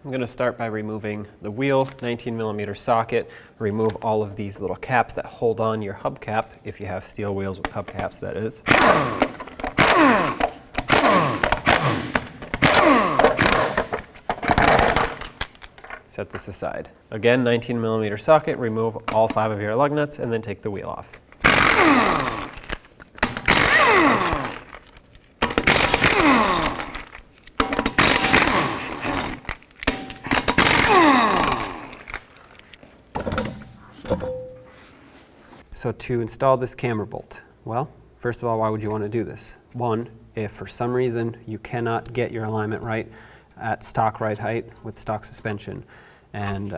I'm going to start by removing the wheel, 19mm socket, remove all of these little caps that hold on your hubcap, if you have steel wheels with hubcaps, that is. Set this aside. Again, 19mm socket, remove all 5 of your lug nuts, and then take the wheel off. So to install this camber bolt, well, first of all, why would you want to do this? One, if for some reason you cannot get your alignment right at stock ride height with stock suspension, and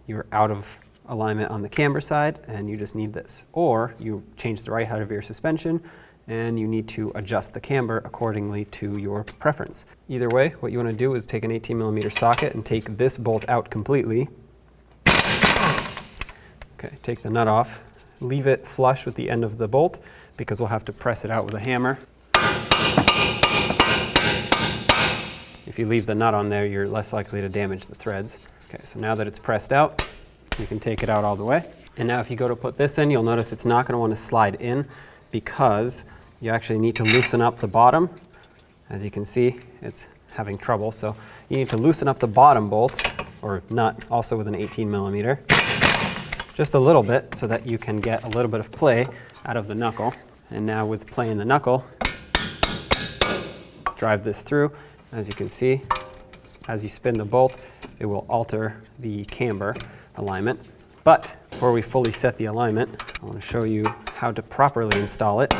you're out of alignment on the camber side and you just need this. Or you change the right height of your suspension and you need to adjust the camber accordingly to your preference. Either way, what you want to do is take an 18mm socket and take this bolt out completely. Okay, take the nut off. Leave it flush with the end of the bolt because we'll have to press it out with a hammer. If you leave the nut on there, you're less likely to damage the threads. Okay, so now that it's pressed out, you can take it out all the way. And now if you go to put this in, you'll notice it's not going to want to slide in because you actually need to loosen up the bottom. As you can see, it's having trouble. So you need to loosen up the bottom bolt, or nut, also with an 18mm. Just a little bit so that you can get a little bit of play out of the knuckle. And now with play in the knuckle, drive this through. As you can see, as you spin the bolt, it will alter the camber alignment. But before we fully set the alignment, I want to show you how to properly install it.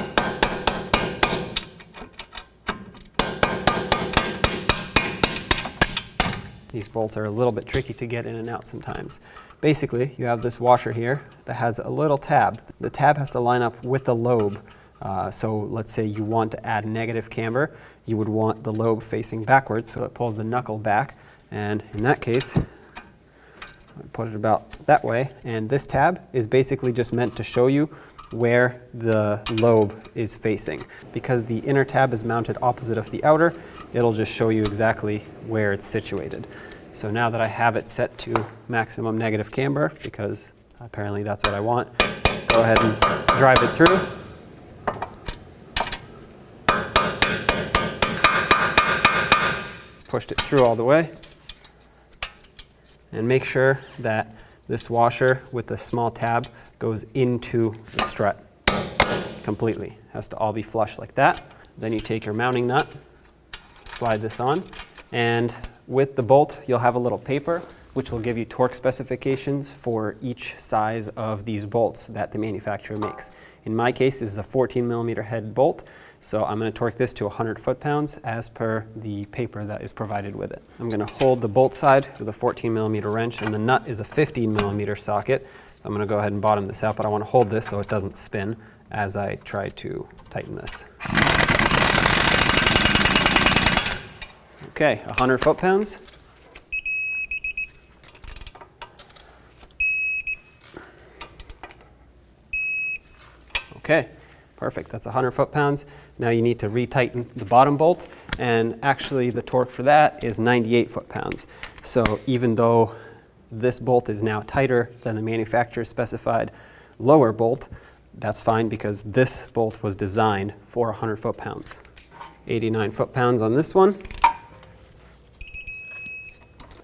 These bolts are a little bit tricky to get in and out sometimes. Basically, you have this washer here that has a little tab. The tab has to line up with the lobe. So let's say you want to add negative camber, you would want the lobe facing backwards so it pulls the knuckle back. And in that case, I put it about that way. And this tab is basically just meant to show you where the lobe is facing. Because the inner tab is mounted opposite of the outer, it'll just show you exactly where it's situated. So now that I have it set to maximum negative camber, because apparently that's what I want, go ahead and drive it through. Pushed it through all the way. And make sure that this washer with the small tab goes into the strut completely. Has to all be flush like that. Then you take your mounting nut, slide this on, and with the bolt you'll have a little paper which will give you torque specifications for each size of these bolts that the manufacturer makes. In my case, this is a 14mm head bolt, so I'm going to torque this to 100 foot-pounds as per the paper that is provided with it. I'm going to hold the bolt side with a 14mm wrench, and the nut is a 15mm socket. I'm going to go ahead and bottom this out, but I want to hold this so it doesn't spin as I try to tighten this. Okay, 100 foot-pounds. Okay, perfect. That's 100 foot-pounds. Now you need to retighten the bottom bolt, and actually the torque for that is 98 foot-pounds. So even though this bolt is now tighter than the manufacturer specified lower bolt, that's fine because this bolt was designed for 100 foot-pounds. 89 foot-pounds on this one.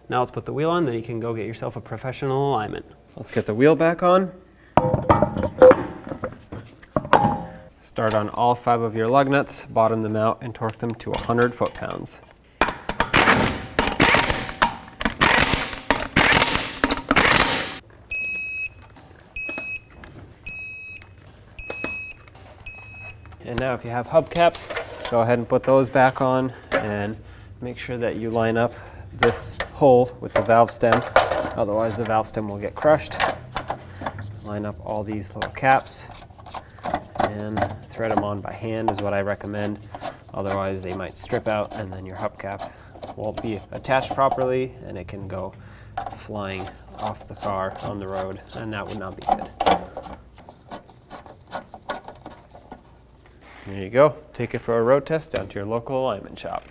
Now let's put the wheel on, then you can go get yourself a professional alignment. Let's get the wheel back on. Start on all 5 of your lug nuts, bottom them out, and torque them to 100 foot-pounds. And now if you have hubcaps, go ahead and put those back on and make sure that you line up this hole with the valve stem, otherwise the valve stem will get crushed. Line up all these little caps and thread them on by hand is what I recommend. Otherwise they might strip out and then your hubcap won't be attached properly and it can go flying off the car on the road, and that would not be good. There you go. Take it for a road test down to your local alignment shop.